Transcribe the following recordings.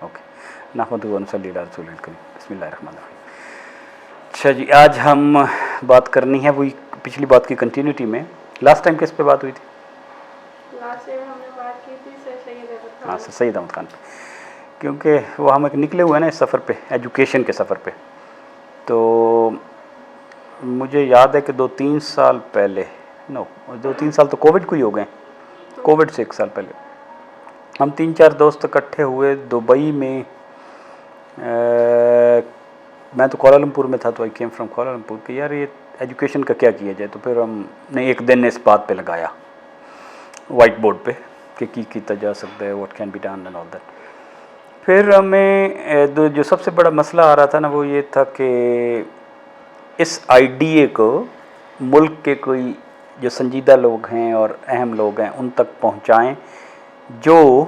Okay نحمدہ و نصلی علی رسول الکریم بسم اللہ الرحمن الرحیم. اچھا جی آج ہم بات کرنی ہے وہی پچھلی بات کی کنٹینیوٹی میں. لاسٹ ٹائم کس پہ بات ہوئی تھی؟ لاسٹ ٹائم ہم نے بات کی تھی سر سید احمد خان. ہاں سر سید احمد خان پہ, کیونکہ وہ ہم ایک نکلے ہوئے ہیں نا اس سفر پہ, ایجوکیشن کے سفر پہ. تو مجھے یاد ہے کہ 2-3 سال پہلے 2-3 سال تو کووڈ کو ہی ہو گئے, کووڈ سے 1 سال پہلے ہم 3-4 دوست اکٹھے ہوئے دبئی میں. میں تو کوالالمپور میں تھا, تو آئی کیم فرام کوالالمپور کہ یار یہ ایجوکیشن کا کیا کیا جائے. تو پھر ہم نے ایک دن اس بات پہ لگایا وائٹ بورڈ پہ کہ کیتا جا سکتا ہے, what can be done and all that. پھر ہمیں جو سب سے بڑا مسئلہ آ رہا تھا نا وہ یہ تھا کہ اس آئیڈیے کو ملک کے کوئی جو سنجیدہ لوگ ہیں اور اہم لوگ ہیں ان تک پہنچائیں جو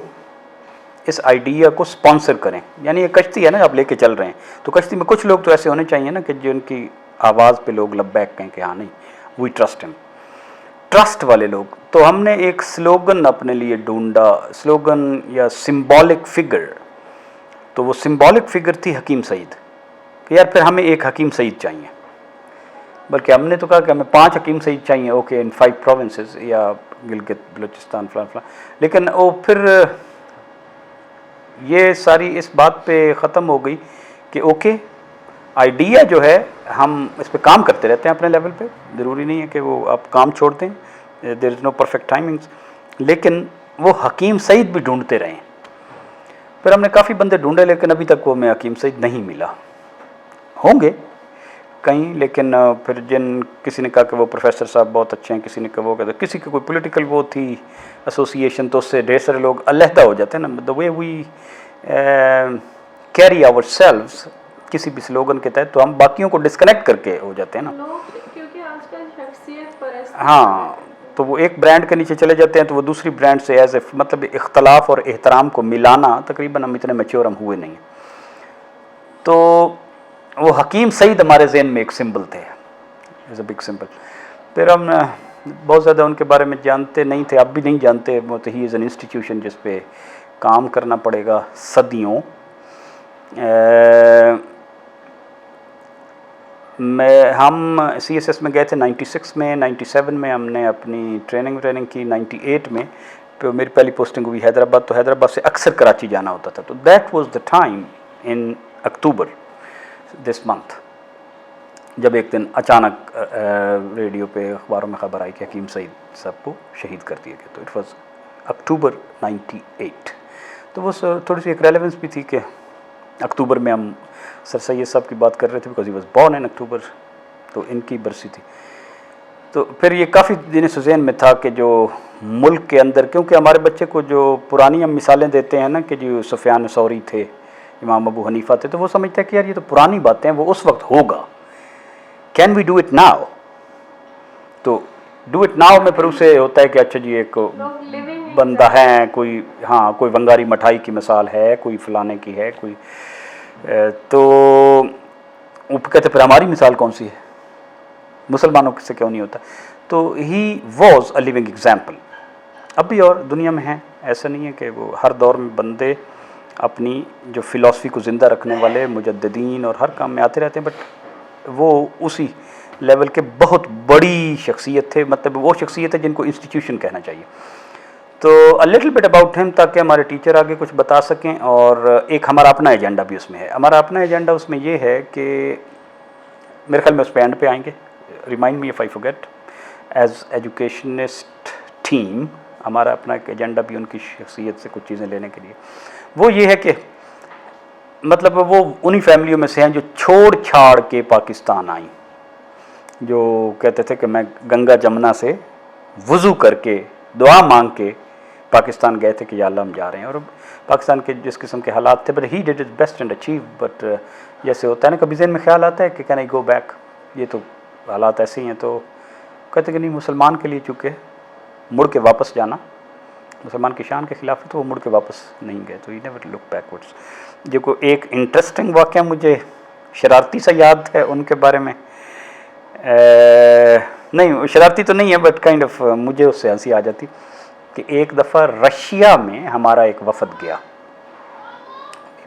اس آئیڈیا کو سپانسر کریں. یعنی یہ کشتی ہے نا آپ لے کے چل رہے ہیں, تو کشتی میں کچھ لوگ تو ایسے ہونے چاہیے نا کہ جن کی آواز پہ لوگ لبیک کہیں کہ ہاں نہیں وی ٹرسٹ ہم, ٹرسٹ والے لوگ. تو ہم نے ایک سلوگن اپنے لیے ڈھونڈا, سلوگن یا سمبولک فگر. تو وہ سمبولک فگر تھی حکیم سعید, کہ یار پھر ہمیں ایک حکیم سعید چاہیے. بلکہ ہم نے تو کہا کہ ہمیں 5 حکیم سعید چاہیے, اوکے ان 5 پروونسز یا گلگت بلوچستان فلان فلان. لیکن وہ پھر یہ ساری اس بات پہ ختم ہو گئی کہ اوکے آئیڈیا جو ہے ہم اس پہ کام کرتے رہتے ہیں اپنے لیول پہ, ضروری نہیں ہے کہ وہ آپ کام چھوڑ دیں, دیر از نو پرفیکٹ ٹائمنگس, لیکن وہ حکیم سعید بھی ڈھونڈتے رہیں. پھر ہم نے کافی بندے ڈھونڈے لیکن ابھی تک وہ ہمیں حکیم سعید نہیں ملا. ہوں گے کہیں, لیکن پھر کسی نے کہا کہ وہ پروفیسر صاحب بہت اچھے ہیں, کسی نے کہا وہ کہتے, کسی کی کوئی پولیٹیکل وہ تھی ایسوسیشن, تو اس سے ڈھیر سارے لوگ علیحدہ ہو جاتے ہیں نا. دا وے وی کیری آور سیلوز کسی بھی سلوگن کے تحت, تو ہم باقیوں کو ڈسکنیکٹ کر کے ہو جاتے ہیں نا. لوگ کیونکہ آج کل شخصیت پرست, ہاں تو وہ ایک برانڈ کے نیچے چلے جاتے ہیں تو وہ دوسری برانڈ سے ایز اے مطلب اختلاف اور احترام کو ملانا تقریباً ہم اتنے میچور ہم ہوئے نہیں. تو وہ حکیم سعید ہمارے ذہن میں ایک سمبل تھے, ایز اے بگ سمبل. پھر ہم بہت زیادہ ان کے بارے میں جانتے نہیں تھے, اب بھی نہیں جانتے. ہی از این انسٹیٹیوشن جس پہ کام کرنا پڑے گا صدیوں. ہم سی ایس ایس میں گئے تھے 96 میں, 97 میں ہم نے اپنی ٹریننگ کی, 98 میں پھر میری پہلی پوسٹنگ ہوئی حیدرآباد. تو حیدرآباد سے اکثر کراچی جانا ہوتا تھا. تو that was the time in October this month, جب ایک دن اچانک ریڈیو پہ اخباروں میں خبر آئی کہ حکیم سعید صاحب کو شہید کر دیا گیا. تو اٹ واز اکتوبر 98. تو وہ تھوڑی سی ایک ریلیونس بھی تھی کہ اکتوبر میں ہم سر سید صاحب کی بات کر رہے تھے, because he was born in October, تو ان کی برسی تھی. تو پھر یہ کافی دن سے ذہن میں تھا کہ جو ملک کے اندر, کیونکہ ہمارے بچے کو جو پرانی ہم مثالیں دیتے ہیں نا کہ جو سفیان ثوری تھے, امام ابو حنیفہ تھے, تو وہ سمجھتا ہے کہ یار یہ تو پرانی باتیں ہیں, وہ اس وقت ہوگا. Can we do it now? تو ڈو اٹ ناؤ میں پھر اسے ہوتا ہے کہ اچھا جی ایک بندہ ہے, کوئی ہاں کوئی ونگاری مٹھائی کی مثال ہے, کوئی فلانے کی ہے, کوئی تو وہ کہتے پھر ہماری مثال کون سی ہے, مسلمانوں سے کیوں نہیں ہوتا. تو he was a living example. اب بھی اور دنیا میں ہیں, ایسا نہیں ہے کہ وہ ہر دور میں بندے اپنی جو فلاسفی کو زندہ رکھنے والے مجددین اور ہر کام میں آتے رہتے ہیں, بٹ وہ اسی لیول کے بہت بڑی شخصیت تھے. مطلب وہ شخصیت ہے جن کو انسٹیٹیوشن کہنا چاہیے. تو a little bit about him تاکہ ہمارے ٹیچر آگے کچھ بتا سکیں. اور ایک ہمارا اپنا ایجنڈا بھی اس میں ہے. ہمارا اپنا ایجنڈا اس میں یہ ہے کہ میرے خیال میں اس پہ اینڈ پہ آئیں گے, remind me if I forget. As educationist team ہمارا اپنا ایک ایجنڈا بھی ان کی شخصیت سے کچھ چیزیں لینے کے لیے, وہ یہ ہے کہ مطلب وہ انہی فیملیوں میں سے ہیں جو چھوڑ چھاڑ کے پاکستان آئیں, جو کہتے تھے کہ میں گنگا جمنا سے وضو کر کے دعا مانگ کے پاکستان گئے تھے کہ یا اللہ ہم جا رہے ہیں. اور پاکستان کے جس قسم کے حالات تھے, but he did it best and achieve. But جیسے ہوتا ہے نا کبھی ذہن میں خیال آتا ہے کہ کین آئی گو بیک, یہ تو حالات ایسے ہی ہیں. تو کہتے کہ نہیں, مسلمان کے لیے چونکہ مڑ کے واپس جانا مسلمان کی شان کے خلاف ہے, تو وہ مڑ کے واپس نہیں گئے. تو ہی نیور لک بیکورڈس. جو کو ایک انٹرسٹنگ واقعہ مجھے شرارتی سا یاد ہے ان کے بارے میں, نہیں شرارتی تو نہیں ہے بٹ کائنڈ آف مجھے اس سے ہنسی آ جاتی, کہ ایک دفعہ رشیا میں ہمارا ایک وفد گیا,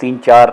3-4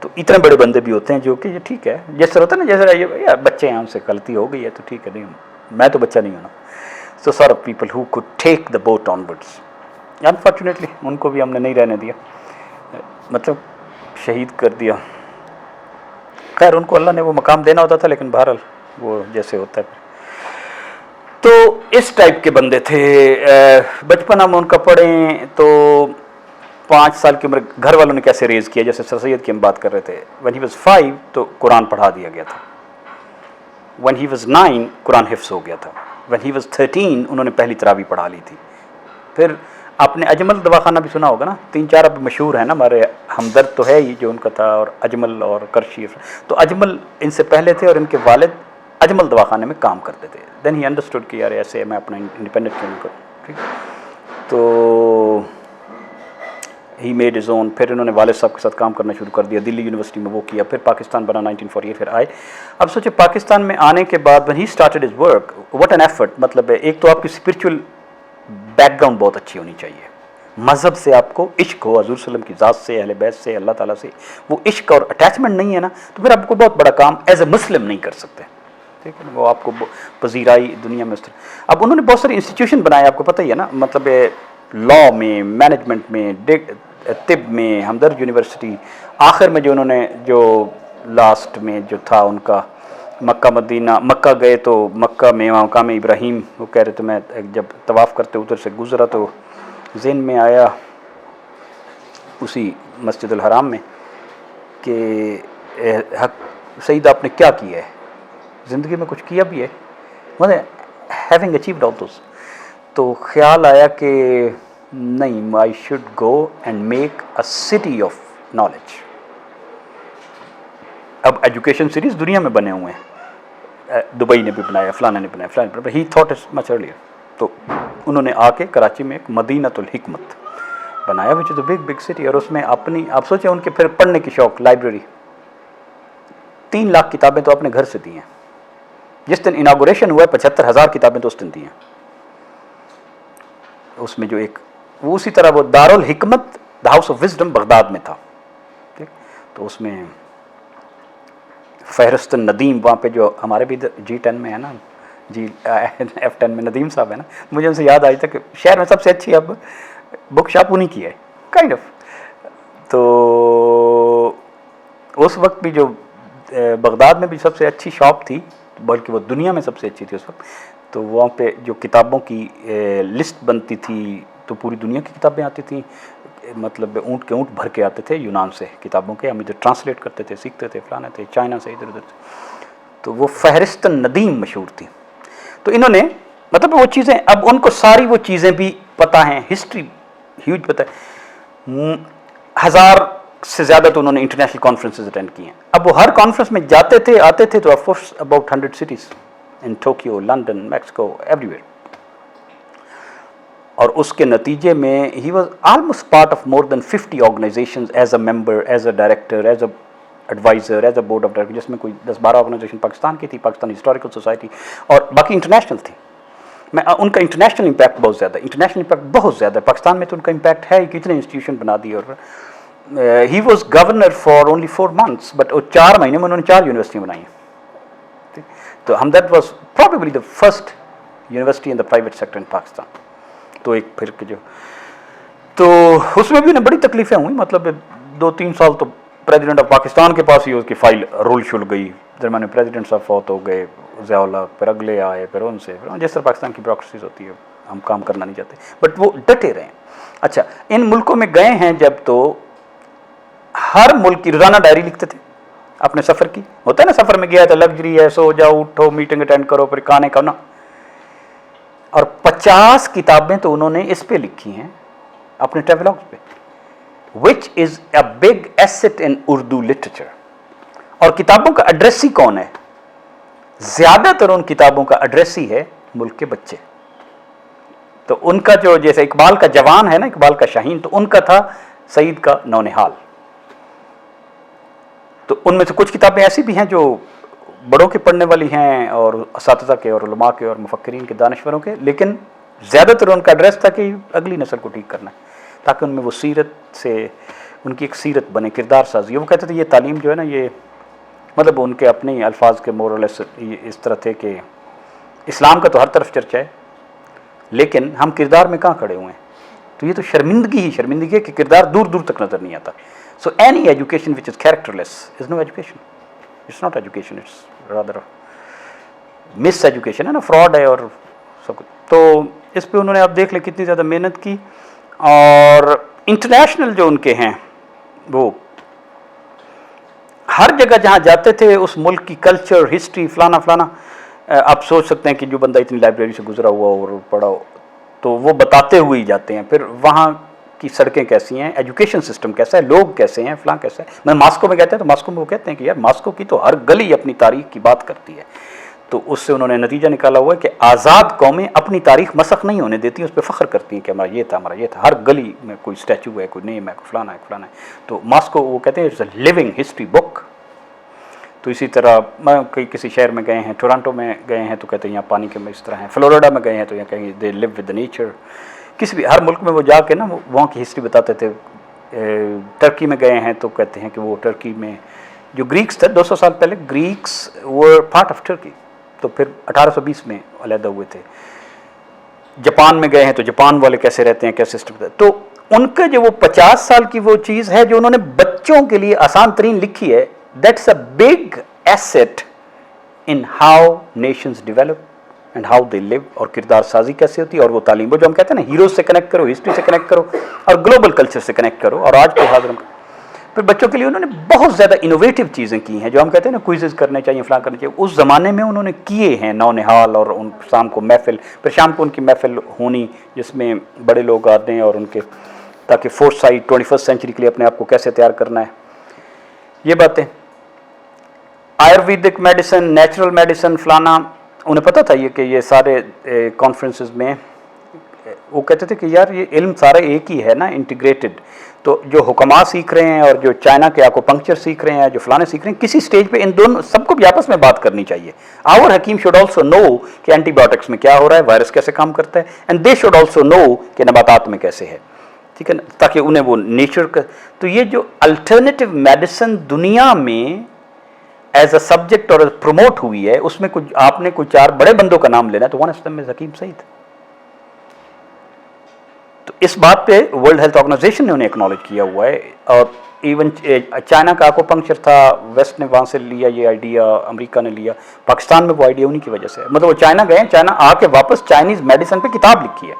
تو اتنے بڑے بندے بھی ہوتے ہیں جو کہ یہ ٹھیک ہے، جس طرح ہوتا ہے نا، جیسے یار بچے ہیں ہم سے غلطی ہو گئی ہے تو ٹھیک ہے، نہیں میں تو بچہ نہیں ہوں نا. So sort of people who could take the boat on words. Unfortunately ان کو بھی ہم نے نہیں رہنے دیا، مطلب شہید کر دیا. خیر ان کو اللہ نے وہ مقام دینا ہوتا تھا، لیکن بہرحال وہ جیسے ہوتا ہے. تو اس ٹائپ کے بندے تھے. بچپنا میں ان کا پڑھیں تو 5 سال کی عمر گھر والوں نے کیسے ریز کیا، جیسے سر سید کی ہم بات کر رہے تھے. when he was 5 تو قرآن پڑھا دیا گیا تھا. when he was 9 قرآن حفظ ہو گیا تھا. when he was 13 انہوں نے پہلی تراویح پڑھا لی تھی. پھر آپ نے اجمل دواخانہ بھی سنا ہوگا نا، 3-4 اب مشہور ہیں نا ہمارے. ہمدرد تو ہے ہی جو ان کا تھا، اور اجمل اور کرشی. تو اجمل ان سے پہلے تھے اور ان کے والد اجمل دواخانے میں کام کرتے تھے. دین ہی انڈرسٹوڈ کہ یار ایسے میں اپنا انڈیپینڈنٹ کیوں نہیں کروں. ٹھیک، تو ہی میڈ ہز اون. پھر انہوں نے والد صاحب کے ساتھ کام کرنا شروع کر دیا. دلی یونیورسٹی میں وہ کیا. پھر پاکستان بنا 1948. پھر آئے. اب سوچے پاکستان میں آنے کے بعد when he started his work, what an effort. مطلب ایک تو آپ کی اسپرچل بیک گراؤنڈ بہت اچھی ہونی چاہیے. مذہب سے آپ کو عشق ہو، حضور صلی اللہ علیہ وسلم کی ذات سے، اہل بیت سے، اللہ تعالیٰ سے وہ عشق اور اٹیچمنٹ نہیں ہے نا، تو پھر آپ کو بہت بڑا کام ایز اے مسلم نہیں کر سکتے. ٹھیک ہے نا، وہ آپ کو پذیرائی دنیا میں اس طرح. اب انہوں نے بہت سارے انسٹیٹیوشن بنائے، آپ کو پتہ ہی ہے نا، مطلب لا میں، مینجمنٹ میں، طب میں، ہمدرد یونیورسٹی. آخر میں جو انہوں نے جو لاسٹ میں جو تھا ان کا مکہ مدینہ، مکہ گئے تو مکہ میں مقام ابراہیم، وہ کہہ رہے تھے میں جب طواف کرتے ادھر سے گزرا تو ذہن میں آیا اسی مسجد الحرام میں کہ سعید آپ نے کیا کیا ہے زندگی میں، کچھ کیا بھی ہے، مطلب ہیونگ اچیوڈ آل دوز. تو خیال آیا کہ نہیں، I should go and make a city of knowledge. اب ایجوکیشن سٹیز دنیا میں بنے ہوئے ہیں، دبئی نے بھی بنایا، فلانا نے بنایا، فلانا نے. He thought is much earlier. تو انہوں نے آ کے کراچی میں ایک مدینۃ الحکمت بنایا وچ از اے بگ سٹی. اور اس میں اپنی، آپ سوچیں ان کے پھر پڑھنے کی شوق، لائبریری 3 لاکھ کتابیں تو اپنے گھر سے دی ہیں. جس دن اناگوریشن ہوا ہے 75,000 کتابیں تو اس دن دی ہیں. اس میں جو ایک وہ اسی طرح وہ دارالحکمت، the house of wisdom Baghdad میں تھا. ٹھیک، تو اس میں فہرست الندیم، وہاں پہ جو ہمارے بھی G10 میں ہے نا، F10 میں ندیم صاحب ہے نا، مجھے ان سے یاد آئی تھا کہ شہر میں سب سے اچھی اب بک شاپ انہیں کی ہے کائنڈ آف. تو اس وقت بھی جو بغداد میں بھی سب سے اچھی شاپ تھی، بلکہ وہ دنیا میں سب سے اچھی تھی اس وقت. تو وہاں پہ جو کتابوں کی لسٹ بنتی تھی تو پوری دنیا کی کتابیں آتی تھیں. مطلب اونٹ کے اونٹ بھر کے آتے تھے یونان سے کتابوں کے. ہم ادھر ٹرانسلیٹ کرتے تھے، سیکھتے تھے، فلانا تھے، چائنا سے، ادھر ادھر سے. تو وہ فہرست الندیم مشہور تھی. تو انہوں نے مطلب وہ چیزیں، اب ان کو ساری وہ چیزیں بھی پتہ ہیں، ہسٹری ہیوج پتہ ہے. 1000 سے زیادہ تو انہوں نے انٹرنیشنل کانفرنسز اٹینڈ کی ہیں. اب وہ ہر کانفرنس میں جاتے تھے، آتے تھے. تو of course about 100 cities in Tokyo, London, Mexico, everywhere. اور اس کے نتیجے میں he was almost part of more than 50 organisations as a member, as a director, as an advisor, as a board of director, جس میں کوئی 10-12 organization Pakistan کی تھی، پاکستان ہسٹوریکل سوسائٹی، اور باقی انٹرنیشنل تھی. میں ان کا انٹرنیشنل امپیکٹ بہت زیادہ ہے، انٹرنیشنل امپیکٹ بہت زیادہ ہے. پاکستان میں تو ان کا امپیکٹ ہے، کتنے انسٹیٹیوشن بنا دیے. اور he was governor for only 4 months، but 4 مہینے میں انہوں نے 4 یونیورسٹیاں بنائی ہیں. تو Hamdard was probably the first university in the private sector in Pakistan. تو ایک پھر کے جو تو اس میں بھی انہیں بڑی تکلیفیں ہوئیں. مطلب 2-3 سال تو پریزیڈنٹ آف پاکستان کے پاس ہی اس کی فائل رول شل گئی. درمیان میں پریزیڈنٹ صاحب فوت ہو گئے، ضیاء الحق، پھر اگلے آئے، پھر ان سے، پھر جس طرح پاکستان کی بیوروکریسیز ہوتی ہے، ہم کام کرنا نہیں چاہتے، بٹ وہ ڈٹے رہے. اچھا، ان ملکوں میں گئے ہیں جب، تو ہر ملک کی روزانہ ڈائری لکھتے تھے اپنے سفر کی. ہوتا ہے نا سفر میں گیا تو لگژری ہے، سو جاؤ، اٹھو، میٹنگ اٹینڈ کرو، پھر کھانے کا نا. اور 50 کتابیں تو انہوں نے اس پہ لکھی ہیں اپنے ٹریولاگز پہ، which is a big asset in Urdu literature. اور کتابوں کا ایڈریسی کون ہے؟ زیادہ تر ان کتابوں کا ایڈریسی ہے ملک کے بچے. تو ان کا جو، جیسے اقبال کا جوان ہے نا، اقبال کا شاہین، تو ان کا تھا سعید کا نونہال. تو ان میں سے کچھ کتابیں ایسی بھی ہیں جو بڑوں کے پڑھنے والی ہیں، اور اساتذہ کے، اور علماء کے، اور مفکرین کے، دانشوروں کے. لیکن زیادہ تر ان کا ایڈریس تھا کہ اگلی نسل کو ٹھیک کرنا ہے، تاکہ ان میں وہ سیرت سے ان کی ایک سیرت بنے, کردار سازی. وہ کہتے تھے یہ تعلیم جو ہے نا, یہ مطلب ان کے اپنے الفاظ کے مورلیس اس طرح تھے کہ اسلام کا تو ہر طرف چرچا ہے, لیکن ہم کردار میں کہاں کھڑے ہوئے ہیں. تو یہ تو شرمندگی ہے کہ کردار دور دور تک نظر نہیں آتا. So any education which is characterless is no education, it's not education, it's rather miseducation ہے نا, فراڈ ہے اور سب کچھ. تو اس پہ انہوں نے آپ دیکھ لیں کتنی زیادہ محنت کی. اور انٹرنیشنل جو ان کے ہیں وہ ہر جگہ جہاں جاتے تھے اس ملک کی کلچر, ہسٹری, فلانا فلانا, آپ سوچ سکتے ہیں کہ جو بندہ اتنی لائبریری سے گزرا ہوا اور پڑھا ہو تو وہ بتاتے ہوئے ہی جاتے ہیں. پھر وہاں کی سڑکیں کیسی ہیں, ایجوکیشن سسٹم کیسا ہے, لوگ کیسے ہیں, فلاں کیسا ہے. میں ماسکو میں کہتے ہیں تو ماسکو میں وہ کہتے ہیں کہ یار ماسکو کی تو ہر گلی اپنی تاریخ کی بات کرتی ہے. تو اس سے انہوں نے نتیجہ نکالا ہوا ہے کہ آزاد قومیں اپنی تاریخ مسخ نہیں ہونے دیتی, اس پہ فخر کرتی ہیں کہ ہمارا یہ تھا, ہمارا یہ تھا. ہر گلی میں کوئی اسٹیچو ہے, کوئی نیم ہے, کوئی فلانا ہے, فلانا ہے. تو ماسکو وہ کہتے ہیں it's a living history book. تو اسی طرح میں کسی شہر میں گئے ہیں, ٹورانٹو میں گئے ہیں تو کہتے ہیں یہاں پانی کے میں اس طرح ہیں. فلوریڈا میں گئے ہیں تو یہاں کہیں دے لیو ود دا نیچر. کسی بھی ہر ملک میں وہ جا کے نا وہاں کی ہسٹری بتاتے تھے. ٹرکی میں گئے ہیں تو کہتے ہیں کہ وہ ٹرکی میں جو گریکس تھے 200 سال پہلے, Greeks were part of Turkey, تو پھر 1820 میں علیحدہ ہوئے تھے. جاپان میں گئے ہیں تو جاپان والے کیسے رہتے ہیں, کیسے سسٹم. تو ان کے جو وہ 50 سال کی وہ چیز ہے جو انہوں نے بچوں کے لیے آسان ترین لکھی ہے, that's a big asset in how nations develop and how they leave. اور کردار سازی کیسے ہوتی ہے, اور وہ تعلیم جو ہم کہتے ہیں نا, ہیروز سے کنیکٹ کرو, ہسٹری سے کنیکٹ کرو, اور گلوبل کلچر سے کنیکٹ کرو. اور آج کے حاضر پھر بچوں کے لیے انہوں نے بہت زیادہ انوویٹو چیزیں کی ہیں جو ہم کہتے ہیں نا کوئزز کرنے چاہیے, فلاں کرنے چاہیے. اس زمانے میں انہوں نے کیے ہیں نو نہال, اور ان شام کو محفل, پھر شام کو ان کی محفل ہونی جس میں بڑے لوگ آتے ہیں اور ان کے تاکہ فورتھ سائڈ 21 سینچری کے لیے اپنے آپ کو کیسے تیار کرنا ہے, یہ باتیں. آیورویدک میڈیسن, نیچرل میڈیسن, فلانا, انہیں پتہ تھا یہ کہ یہ سارے کانفرنسز میں وہ کہتے تھے کہ یار یہ علم سارا ایک ہی ہے نا, انٹیگریٹڈ. تو جو حکماء سیکھ رہے ہیں اور جو چائنا کے آکو پنکچر سیکھ رہے ہیں, جو فلانے سیکھ رہے ہیں, کسی سٹیج پہ ان دونوں سب کو بھی آپس میں بات کرنی چاہیے. آور حکیم شوڈ آلسو نو کہ اینٹی بایوٹکس میں کیا ہو رہا ہے, وائرس کیسے کام کرتا ہے, اینڈ دے شوڈ آلسو نو کہ نباتات میں کیسے ہے, ٹھیک ہے نا, تاکہ انہیں وہ نیچر کا. تو یہ جو الٹرنیٹیو میڈیسن دنیا میں ایز اے سبجیکٹ اور پروموٹ ہوئی ہے, اس میں کچھ آپ نے کوئی 4 بڑے بندوں کا نام لینا ہے تو ون آف دم از حکیم سعید. تو اس بات پہ ورلڈ ہیلتھ آرگنائزیشن نے انہیں اکنالج کیا ہوا ہے. اور ایون چائنا کا آکو پنکچر تھا, ویسٹ نے وہاں سے لیا یہ آئیڈیا, امریکہ نے لیا, پاکستان میں وہ آئیڈیا انہی کی وجہ سے. مطلب وہ چائنا گئے, چائنا آ کے واپس چائنیز میڈیسن پہ کتاب لکھی ہے,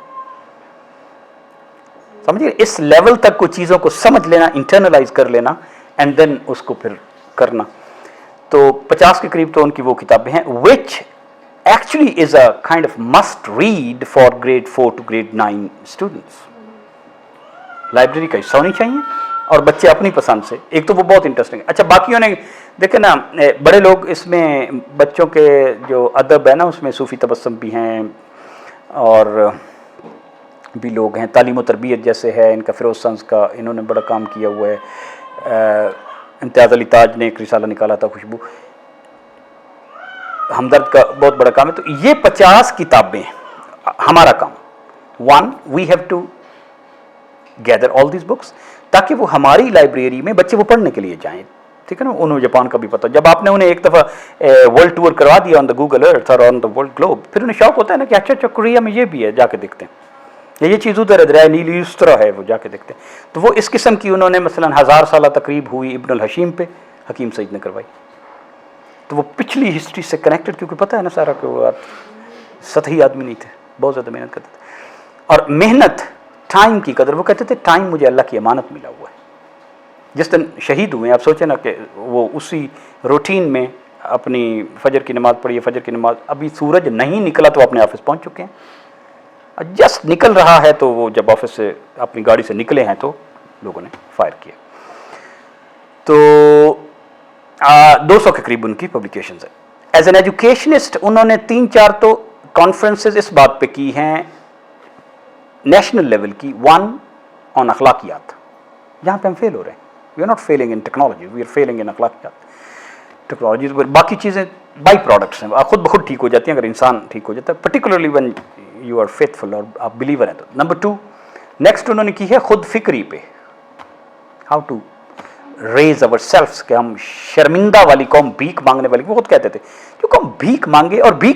سمجھیے. اس لیول تک کوئی چیزوں کو سمجھ لینا, انٹرنلائز کر لینا, اینڈ دین اس کو پھر کرنا. تو 50 کے قریب تو ان کی وہ کتابیں ہیں which actually is a kind of must read for grade 4 to grade 9 students. Library کا حصہ ہونی چاہیے اور بچے اپنی پسند سے. ایک تو وہ بہت انٹرسٹنگ ہے. اچھا باقیوں نے دیکھیں نا, بڑے لوگ اس میں بچوں کے جو ادب ہے نا اس میں صوفی تبسم بھی ہیں اور بھی لوگ ہیں, تعلیم و تربیت جیسے ہے ان کا, فیروز سنز کا انہوں نے بڑا کام کیا ہوا ہے. امتیاز علی تاج نے ایک رسالہ نکالا تھا, خوشبو, ہمدرد کا بہت بڑا کام ہے. تو یہ 50 کتابیں ہمارا کام, 1 we have to gather all these books تاکہ وہ ہماری لائبریری میں بچے وہ پڑھنے کے لیے جائیں, ٹھیک ہے نا. انہوں جاپان کا بھی پتہ, جب آپ نے انہیں ایک دفعہ ورلڈ ٹور کروا دیا آن دا گوگل ارتھ اور آن دا ورلڈ گلوب, پھر انہیں شوق ہوتا ہے نا کہ اچھا کوریا میں یہ بھی ہے, جا کے دیکھتے ہیں, یہ چیز ادھر ہے, دریائے نیل اس طرح ہے, وہ جا کے دیکھتے ہیں. تو وہ اس قسم کی انہوں نے مثلا 1000 سالہ تقریب ہوئی ابن الحشیم پہ, حکیم سعید نے کروائی. تو وہ پچھلی ہسٹری سے کنیکٹڈ, کیونکہ پتہ ہے نا سارا کہ وہ سطحی آدمی نہیں تھے, بہت زیادہ محنت کرتے تھے. اور محنت, ٹائم کی قدر, وہ کہتے تھے ٹائم مجھے اللہ کی امانت ملا ہوا ہے. جس دن شہید ہوئے ہیں, آپ سوچیں نا کہ وہ اسی روٹین میں اپنی فجر کی نماز پڑھی, فجر کی نماز, ابھی سورج نہیں نکلا تو اپنے آفس پہنچ چکے ہیں, جسٹ نکل رہا ہے تو وہ جب آفس سے اپنی گاڑی سے نکلے ہیں تو لوگوں نے فائر کیا. تو 200 کے قریب ان کی پبلیکیشنز ہیں. ایز این ایجوکیشنسٹ انہوں نے 3-4 تو کانفرنسز اس بات پہ کی ہیں نیشنل لیول کی. 1 آن اخلاقیات, جہاں پہ ہم فیل ہو رہے ہیں. We are not failing in technology, we are failing in اخلاقیات. ٹیکنالوجیز باقی چیزیں بائی پروڈکٹس ہیں, خود بخود ٹھیک ہو جاتی ہیں اگر انسان ٹھیک ہو جاتا ہے, particularly when you are faithful اور آپ بلیور ہیں تو. نمبر 2 نیکسٹ انہوں نے کی ہے خود فکری پہ. how to raise ourselves کہ ہم شرمندہ والی قوم, بھیک مانگنے والی, وہ خود کہتے تھے کیونکہ ہم بھیک مانگے, اور بھیک